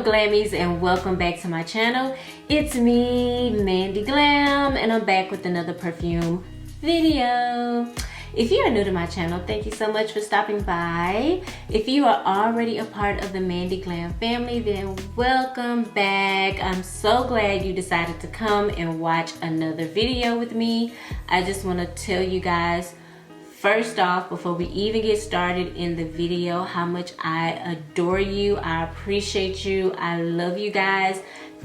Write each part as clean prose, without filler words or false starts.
Glammies, and welcome back to my channel. It's me, Mandy Glam, and I'm back with another perfume video. If you are new to my channel, thank you so much for stopping by. If you are already a part of the Mandy Glam family, then welcome back. I'm so glad you decided to come and watch another video with me. I just want to tell you guys, first off, before we even get started in the video, how much I adore you. I appreciate you. I love you guys.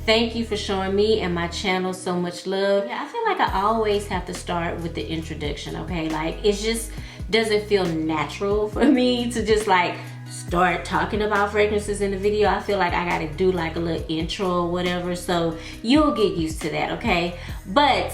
Thank you for showing me and my channel so much love. Yeah, I feel like I always have to start with the introduction, okay? Like, it just doesn't feel natural for me to just like start talking about fragrances in the video. I feel like I gotta do like a little intro or whatever, so you'll get used to that, okay? But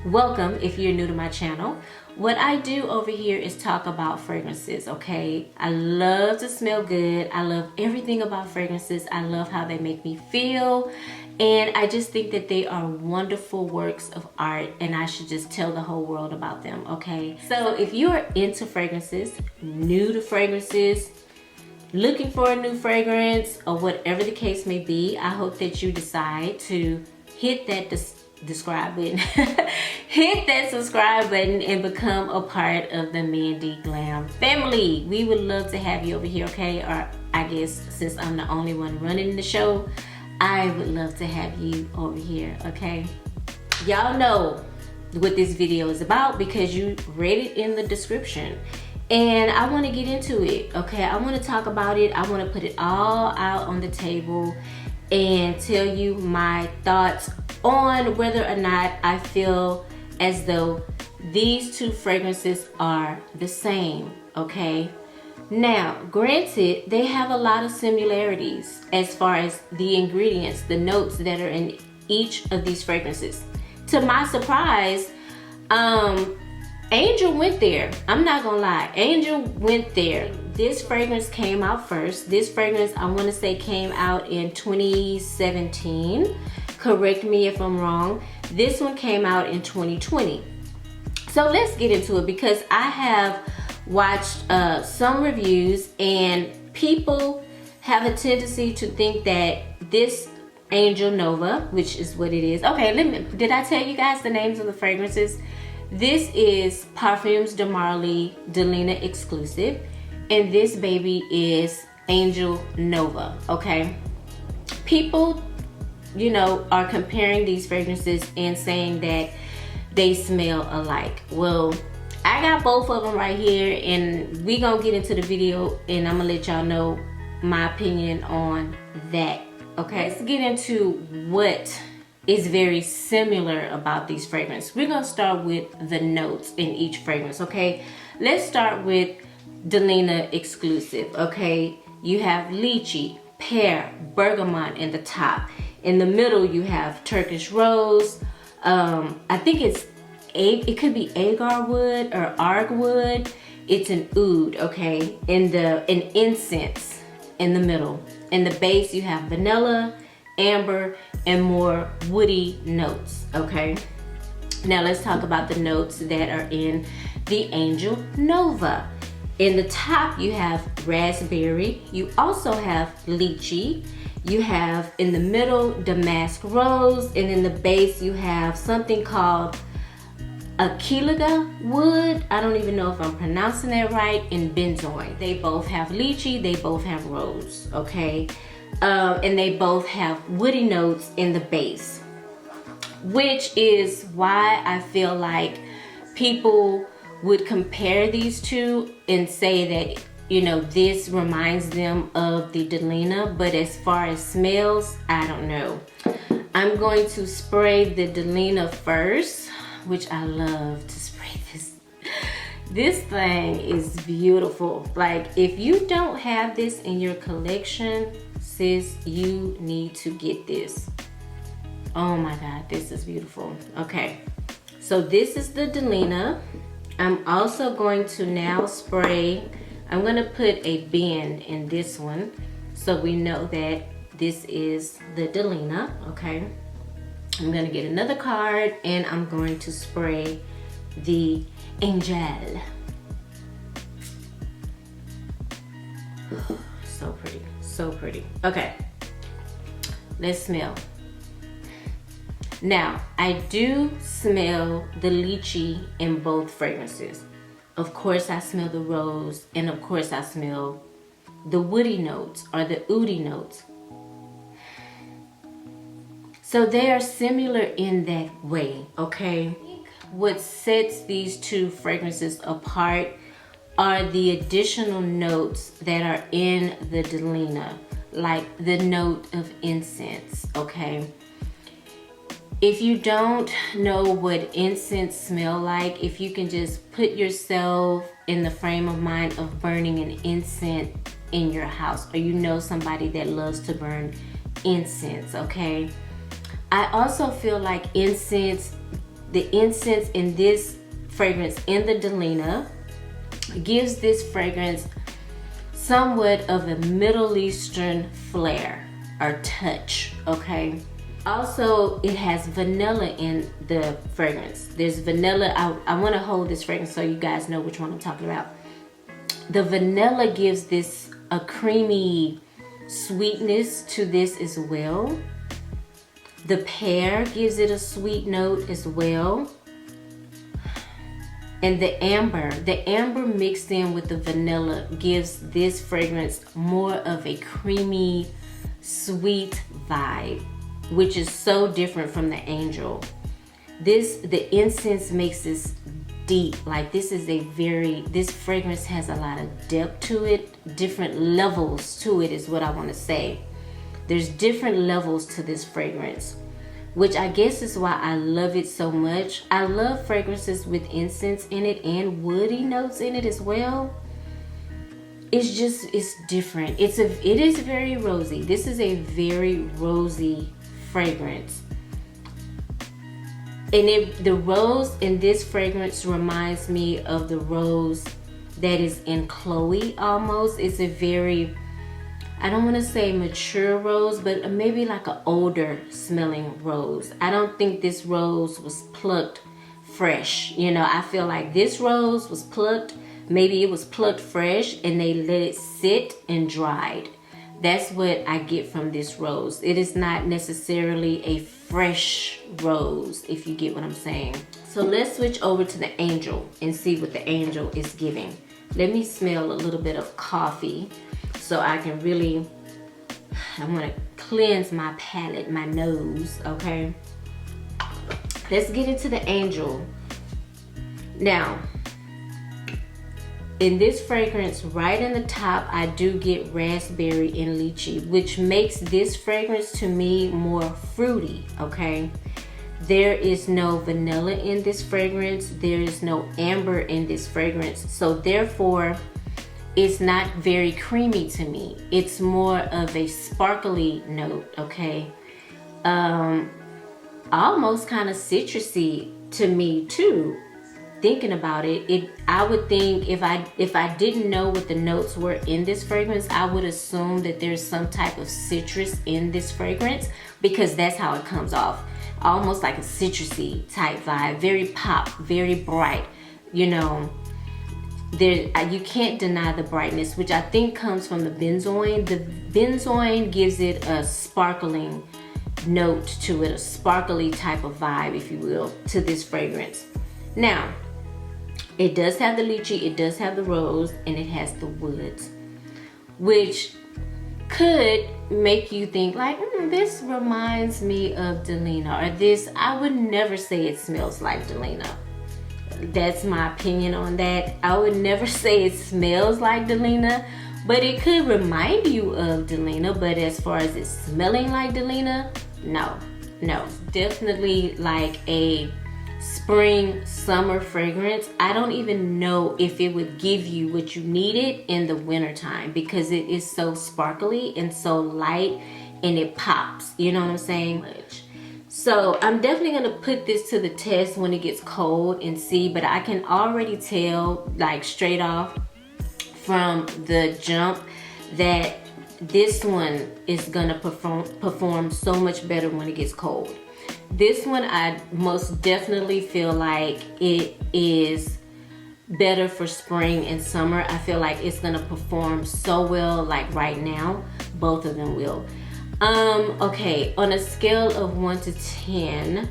welcome if you're new to my channel. What I do over here is talk about fragrances, okay? I love to smell good. I love everything about fragrances. I love how they make me feel. And I just think that they are wonderful works of art, and I should just tell the whole world about them, okay? So if you are into fragrances, new to fragrances, looking for a new fragrance, or whatever the case may be, I hope that you decide to hit that subscribe button hit that subscribe button and become a part of the Mandy Glam family. We would love to have you over here, okay? Or I guess since I'm the only one running the show, I would love to have you over here, okay? Y'all know what this video is about because you read it in the description, and I want to get into it, okay? I want to talk about it. I want to put it all out on the table and tell you my thoughts on whether or not I feel as though these two fragrances are the same, okay? Now, granted, they have a lot of similarities as far as the ingredients, the notes that are in each of these fragrances. To my surprise, Angel went there. I'm not gonna lie, Angel went there. This fragrance came out first. This fragrance, I wanna say, came out in 2017. Correct me if I'm wrong. This one came out in 2020. So let's get into it, because I have watched some reviews, and people have a tendency to think that this Angel Nova, which is what it is. Okay, did I tell you guys the names of the fragrances? This is Parfums de Marly Delina Exclusive, and this baby is Angel Nova, okay? People, you know, are comparing these fragrances and saying that they smell alike. Well, I got both of them right here, and we gonna get into the video, and I'm gonna let y'all know my opinion on that, okay? Let's get into what is very similar about these fragrances. We're gonna start with the notes in each fragrance, okay? Let's start with Delina Exclusive, okay? You have lychee, pear, bergamot in the top. In the middle, you have Turkish rose. I think it could be agar wood or arg wood. It's an oud, okay? An incense in the middle. In the base, you have vanilla, amber, and more woody notes, okay? Now let's talk about the notes that are in the Angel Nova. In the top, you have raspberry. You also have lychee. You have in the middle damask rose, and in the base you have something called Aquiliga wood. I don't even know if I'm pronouncing that right. And benzoin. They both have lychee. They both have rose, okay? And they both have woody notes in the base, which is why I feel like people would compare these two and say that, you know, this reminds them of the Delina, but as far as smells, I don't know. I'm going to spray the Delina first, which I love to spray this. This thing is beautiful. Like, if you don't have this in your collection, sis, you need to get this. Oh my God, this is beautiful. Okay, so this is the Delina. I'm also going to now spray, I'm gonna put a bend in this one so we know that this is the Delina, okay? I'm gonna get another card, and I'm going to spray the Angel. So pretty, so pretty. Okay, Let's smell. Now, I do smell the lychee in both fragrances. Of course, I smell the rose, and of course, I smell the woody notes or the oudi notes. So they are similar in that way, okay? What sets these two fragrances apart are the additional notes that are in the Delina, like the note of incense, okay? If you don't know what incense smell like, if you can just put yourself in the frame of mind of burning an incense in your house, or you know somebody that loves to burn incense, okay? I also feel like the incense in this fragrance in the Delina gives this fragrance somewhat of a Middle Eastern flair or touch, okay? Also, it has vanilla in the fragrance. There's vanilla. I want to hold this fragrance so you guys know which one I'm talking about. The vanilla gives this a creamy sweetness to this as well. The pear gives it a sweet note as well. And the amber mixed in with the vanilla gives this fragrance more of a creamy, sweet vibe, which is so different from the angel. The incense makes this deep. Like this fragrance has a lot of depth to it, different levels to it is what I want to say. There's different levels to this fragrance, which I guess is why I love it so much. I love fragrances with incense in it and woody notes in it as well. It's different. It is very rosy. This is a very rosy fragrance. And the rose in this fragrance reminds me of the rose that is in Chloe almost. It's a very, I don't want to say mature rose, but maybe like an older smelling rose. I don't think this rose was plucked fresh. You know, I feel like this rose was plucked. Maybe it was plucked fresh and they let it sit and dried. That's what I get from this rose. It is not necessarily a fresh rose, if you get what I'm saying. So let's switch over to the angel and see what the angel is giving. Let me smell a little bit of coffee so I can really, I want to cleanse my palate, my nose, okay? Let's get into the angel. Now, in this fragrance, right in the top, I do get raspberry and lychee, which makes this fragrance to me more fruity, okay? There is no vanilla in this fragrance. There is no amber in this fragrance. So therefore, it's not very creamy to me. It's more of a sparkly note, okay? Almost kind of citrusy to me too. Thinking about it, I would think if I didn't know what the notes were in this fragrance, I would assume that there's some type of citrus in this fragrance because that's how it comes off. Almost like a citrusy type vibe, very pop, very bright. You know, you can't deny the brightness, which I think comes from the benzoin. The benzoin gives it a sparkling note to it, a sparkly type of vibe, if you will, to this fragrance. Now, it does have the lychee, it does have the rose, and it has the woods, which could make you think like, this reminds me of Delina, or this, I would never say it smells like Delina. That's my opinion on that. I would never say it smells like Delina, but it could remind you of Delina. But as far as it smelling like Delina, no. Definitely like a spring, summer fragrance. I don't even know if it would give you what you needed in the wintertime because it is so sparkly and so light and it pops. You know what I'm saying? So I'm definitely going to put this to the test when it gets cold and see, but I can already tell like straight off from the jump that this one is going to perform so much better when it gets cold. This one, I most definitely feel like it is better for spring and summer. I feel like it's going to perform so well like right now. Both of them will. Okay, on a scale of 1 to 10,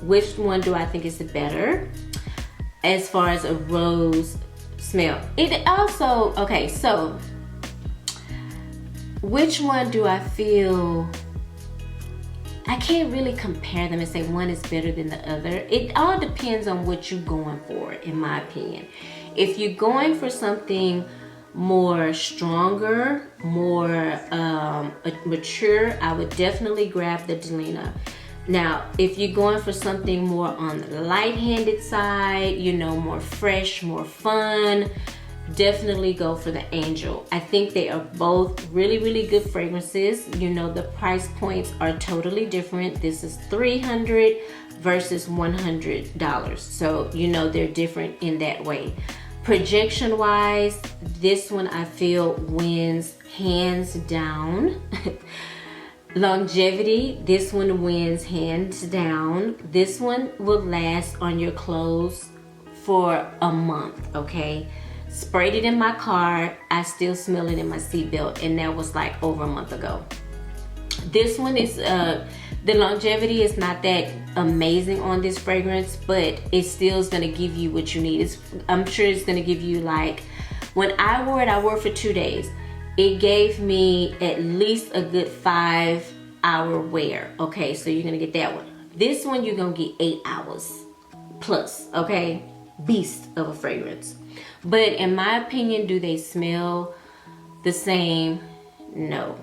which one do I think is the better as far as a rose smell? It also, okay, so which one do I feel, I can't really compare them and say one is better than the other. It all depends on what you're going for, in my opinion. If you're going for something more stronger, more mature, I would definitely grab the Delina. Now, if you're going for something more on the light-handed side, you know, more fresh, more fun, definitely go for the Angel. I think they are both really, really good fragrances. You know, the price points are totally different. This is $300 versus $100. So, you know, they're different in that way. Projection wise, this one I feel wins hands down. Longevity, this one wins hands down. This one will last on your clothes for a month, okay? Sprayed it in my car, I still smell it in my seatbelt, and that was like over a month ago. This one is, the longevity is not that amazing on this fragrance, but it still is gonna give you what you need. I'm sure it's gonna give you, like, when I wore it, I wore it for 2 days. It gave me at least a good 5-hour wear, okay? So you're gonna get that one. This one, you're gonna get 8 hours plus, okay? Beast of a fragrance. But in my opinion, do they smell the same? No,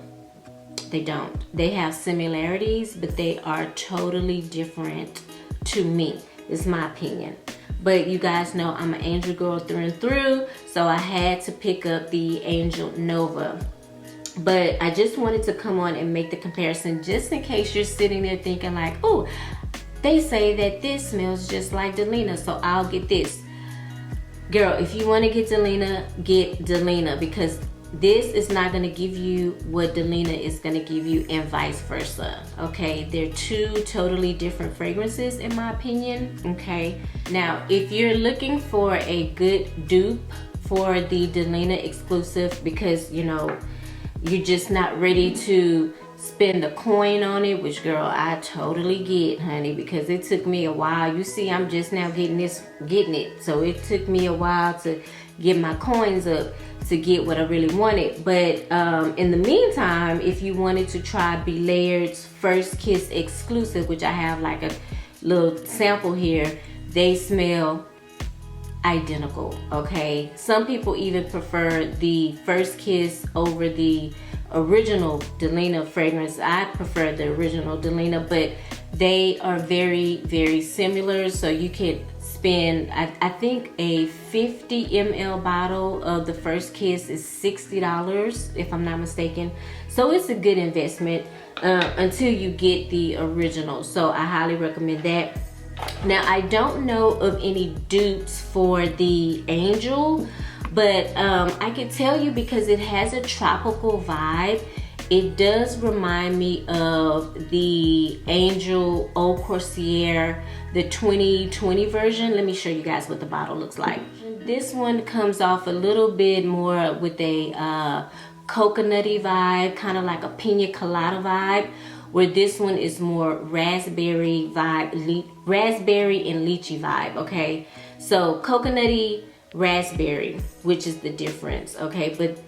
they don't. They have similarities, but they are totally different to me. It's my opinion. But you guys know I'm an Angel girl through and through, so I had to pick up the Angel Nova. But I just wanted to come on and make the comparison just in case you're sitting there thinking like, oh, they say that this smells just like Delina, so I'll get this. Girl, if you want to get Delina, because this is not going to give you what Delina is going to give you, and vice versa, okay? They're two totally different fragrances in my opinion, okay? Now, if you're looking for a good dupe for the Delina Exclusive, because, you know, you're just not ready to spend a coin on it, which, girl, I totally get, honey, because it took me a while. You see, I'm just now getting it. So it took me a while to get my coins up to get what I really wanted. But in the meantime, if you wanted to try BeLayered's First Kiss Exclusive, which I have like a little sample here, they smell identical, okay? Some people even prefer the First Kiss over the original Delina fragrance. I prefer the original Delina, but they are very, very similar. So you can spend, I think a 50 ml bottle of the First Kiss is $60, if I'm not mistaken. So it's a good investment until you get the original. So I highly recommend that. Now, I don't know of any dupes for the Angel, but I can tell you because it has a tropical vibe. It does remind me of the Angel Eau Croisere, the 2020 version. Let me show you guys what the bottle looks like. This one comes off a little bit more with a coconutty vibe, kind of like a pina colada vibe, where this one is more raspberry vibe, raspberry and lychee vibe, okay? So coconutty, raspberry, which is the difference, okay? But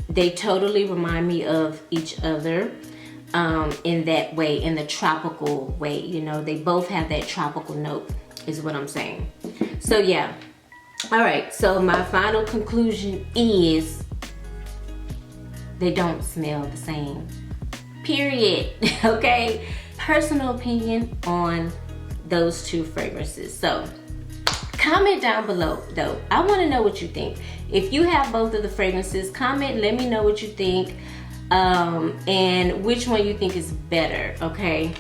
they totally remind me of each other in that way, in the tropical way. You know, they both have that tropical note, is what I'm saying. So yeah, all right, so my final conclusion is they don't smell the same, period. Okay, personal opinion on those two fragrances. So comment down below though. I want to know what you think. If you have both of the fragrances, comment, let me know what you think, and which one you think is better, okay?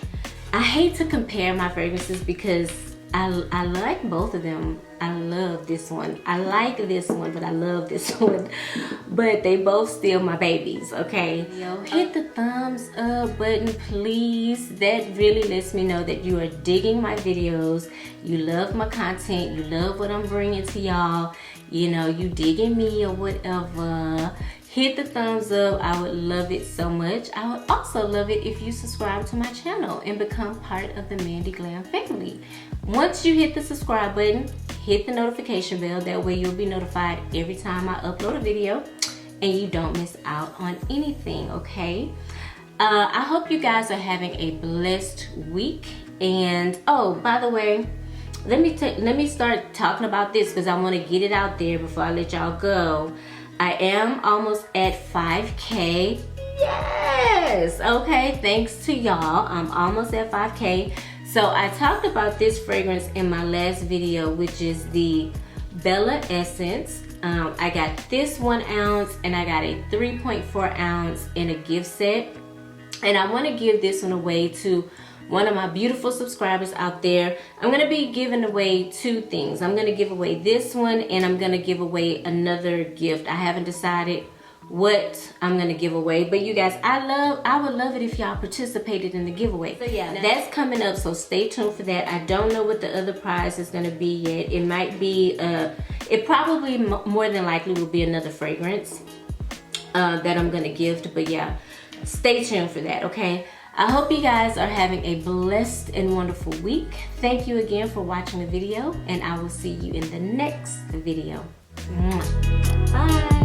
I hate to compare my fragrances because I like both of them. I love this one. I like this one, but I love this one. But they both still my babies, okay? Yo, hit the thumbs up button, please. That really lets me know that you are digging my videos. You love my content. You love what I'm bringing to y'all. you know, you digging me or whatever, hit the thumbs up. I would love it so much. I would also love it if you subscribe to my channel and become part of the Mandy Glam family. Once you hit the subscribe button, hit the notification bell. That way you'll be notified every time I upload a video and you don't miss out on anything, okay? I hope you guys are having a blessed week. And oh, by the way, let me start talking about this because I want to get it out there before I let y'all go. I am almost at 5K. Yes! Okay, thanks to y'all. I'm almost at 5K. So I talked about this fragrance in my last video, which is the Bella Essence. I got this 1 ounce and I got a 3.4 ounce in a gift set. And I want to give this one away to one of my beautiful subscribers out there. I'm going to be giving away 2 things. I'm going to give away this one and I'm going to give away another gift. I haven't decided what I'm going to give away, but you guys, I would love it if y'all participated in the giveaway. So yeah, that's coming up, so stay tuned for that. I don't know what the other prize is going to be yet. It might be it probably more than likely will be another fragrance that I'm going to gift, but yeah, stay tuned for that, okay? I hope you guys are having a blessed and wonderful week. Thank you again for watching the video, and I will see you in the next video. Bye.